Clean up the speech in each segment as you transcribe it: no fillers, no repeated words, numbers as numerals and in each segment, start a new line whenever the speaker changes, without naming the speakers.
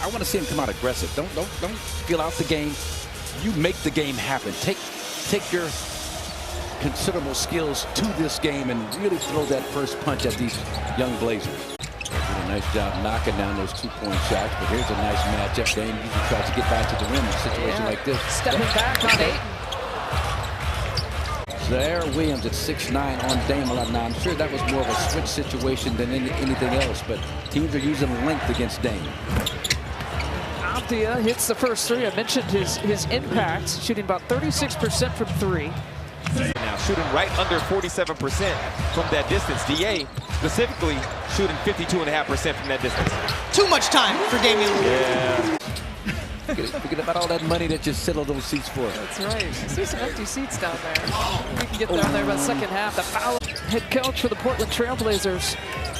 I want to see him come out aggressive. Don't feel out the game. You make the game happen. Take your considerable skills to this game and really throw that first punch at these young Blazers. Did a nice job knocking down those two-point shots, but here's a nice matchup. Deni usually tries to get back to the rim in a situation like this.
Stepping back on Ayton.
There, Williams at 6'9" on Dame a lot. Now, I'm sure that was more of a switch situation than anything else, but teams are using length against Dame.
Avdija hits the first three. I mentioned his impact, shooting about 36% from three.
Now shooting right under 47% from that distance. DA specifically shooting 52.5% from that distance.
Too much time for Damian.
Yeah.
Forget about all that money that you sit on those seats for.
That's right. I see some empty seats down there. We can get down there by the second half. The foul. Head coach for the Portland Trailblazers.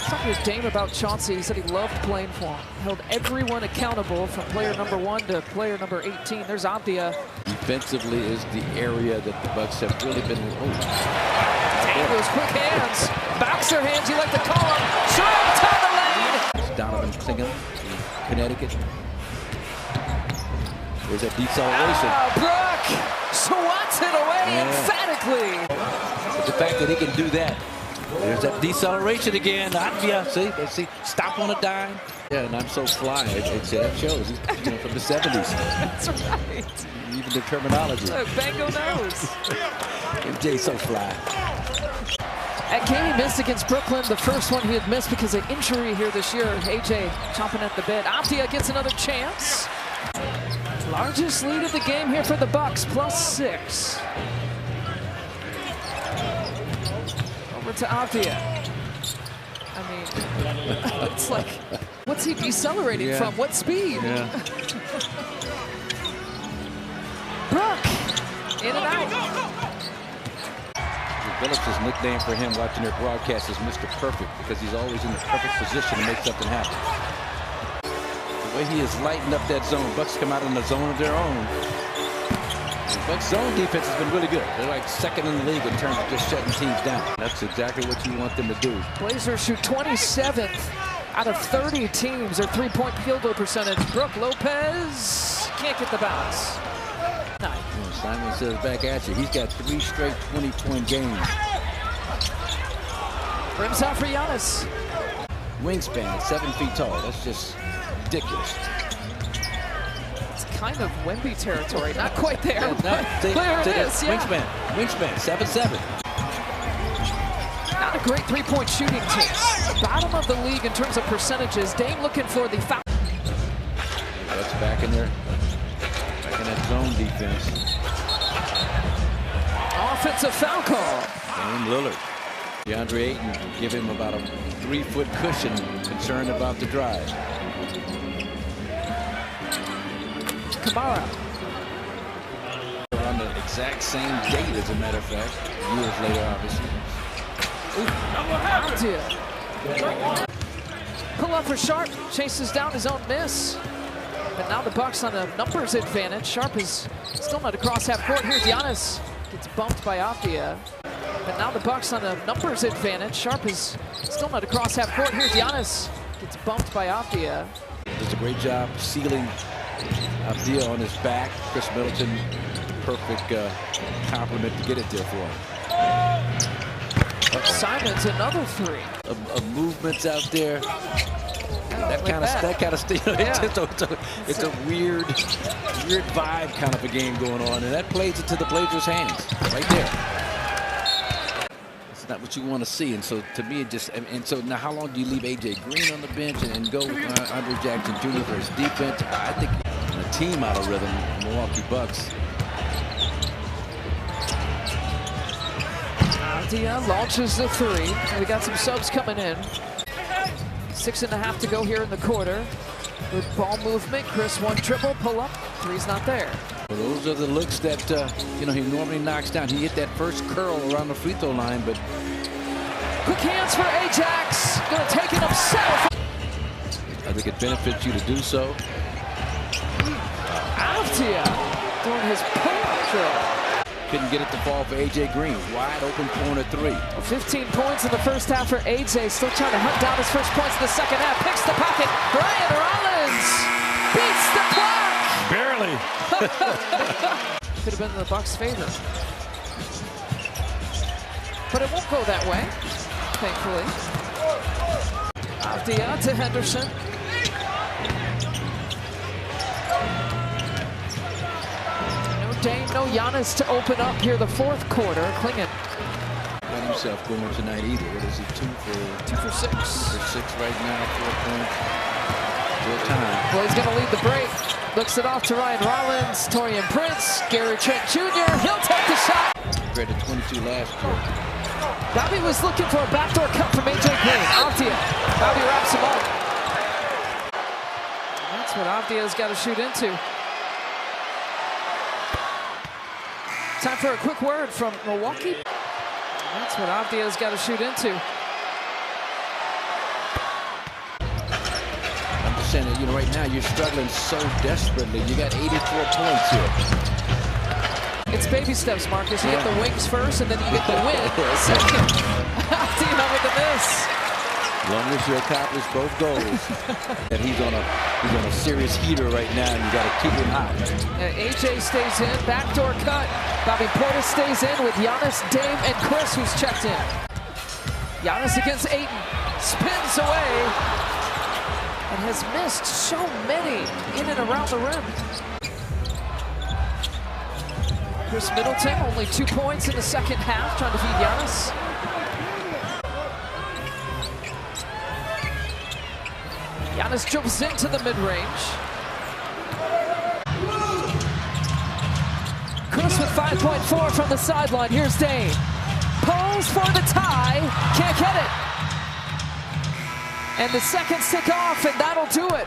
Talking to Dame about Chauncey. He said he loved playing for him. Held everyone accountable from player number 1 to player number 18. There's Avdija.
Defensively is the area that the Bucks have really been.
Dame, those quick hands. Boxer hands, you like to call them. Shrimp down the lane.
Donovan Klingham, Connecticut. There's a deceleration.
Brook swats it away emphatically.
But the fact that he can do that. There's that deceleration again. Avdija, see, stop on a dime. Yeah, and I'm so fly. That shows. He's from the 70s.
That's right.
Even the terminology.
Look, Bango knows.
MJ's so fly.
That game he missed against Brooklyn, the first one he had missed because of injury here this year. AJ chomping at the bit. Avdija gets another chance. Largest lead of the game here for the Bucks, +6. Over to Avdija. I mean, it's like, what's he decelerating from? What speed?
Yeah.
Brook, in and out.
Phillips' nickname for him watching their broadcast is Mr. Perfect because he's always in the perfect position to make something happen. The way he has lightened up that zone. Bucks come out in the zone of their own. The Bucks zone defense has been really good. They're like second in the league in terms of just shutting teams down. That's exactly what you want them to do.
Blazers shoot 27th out of 30 teams. Their three-point field goal percentage. Brook Lopez can't get the bounce.
Simon says back at you. He's got 3 straight 20-point games.
Rims out for Giannis.
Wingspan at 7 feet tall. That's just ridiculous.
It's kind of Wemby territory. Not quite there. There it is.
Wingspan. Wingspan. 7'7".
Not a great three-point shooting team. Bottom of the league in terms of percentages. Dame looking for the foul.
That's back in there. Back in that zone defense.
Offensive foul call.
Dame Lillard. DeAndre Ayton give him about a 3-foot cushion, concerned about the drive.
Kamara.
On the exact same date, as a matter of fact. Years later, obviously.
Avdija. Pull up for Sharp. Chases down his own miss. But now the Bucks on a numbers advantage. Sharp is still not across half court. Here's Giannis. Gets bumped by Avdija. But now the Bucks on a numbers advantage. Sharp is still not across half court. Here's Giannis. Gets bumped by Avdija.
Does a great job sealing Avdija on his back. Chris Middleton, perfect compliment to get it there for him.
Simon's another 3.
Of movements out there. That kind of stuff. It's a weird vibe kind of a game going on, and that plays into the Blazers' hands right there. It's not what you want to see, and so to me, it just so now how long do you leave AJ Green on the bench and go Andre Jackson Jr. for his defense? I think the team out of rhythm, Milwaukee Bucks.
Avdija launches the 3. We got some subs coming in. 6.5 to go here in the quarter. Good ball movement. Chris, 1 dribble, pull up. 3's not there.
Well, those are the looks that he normally knocks down. He hit that first curl around the free throw line, but
quick hands for Ajax. Gonna take it himself.
I think it benefits you to do so.
Avdija doing his pull-up drill.
Couldn't get it to fall for AJ Green. Wide open corner 3.
15 points in the first half for AJ. Still trying to hunt down his first points in the second half. Picks the pocket. Brian Rollins Could have been in the Bucks' favor. But it won't go that way, thankfully. Avdija to Henderson. No Dame, no Giannis to open up here the fourth quarter. Klingon.
Not himself going tonight either. What is he, 2 for
6?
2 for 6 right now, 4 points. Full time.
Well, he's going to lead the break. Looks it off to Ryan Rollins, Torian Prince, Gary Trent Jr. He'll take the shot.
Compared to 22 last year.
Bobby was looking for a backdoor cut from AJ Green. Avdija. Bobby wraps him up. That's what Avdija's got to shoot into. Time for a quick word from Milwaukee. That's what Avdija's got to shoot into.
I'm just saying that, right now you're struggling so desperately. You got 84 points here.
It's baby steps, Marcus. You get the wings first, and then you get the win second. Avdija with the miss.
As long as you accomplish both goals. And he's on a serious heater right now, and you got to keep him hot.
AJ stays in, backdoor cut. Bobby Portis stays in with Giannis, Dame, and Chris, who's checked in. Giannis against Ayton, spins away, and has missed so many in and around the rim. Chris Middleton, only 2 points in the second half, trying to feed Giannis. Giannis jumps into the mid-range. Chris with 5.4 from the sideline. Here's Dane. Pulls for the tie. Can't get it. And the seconds tick off, and that'll do it.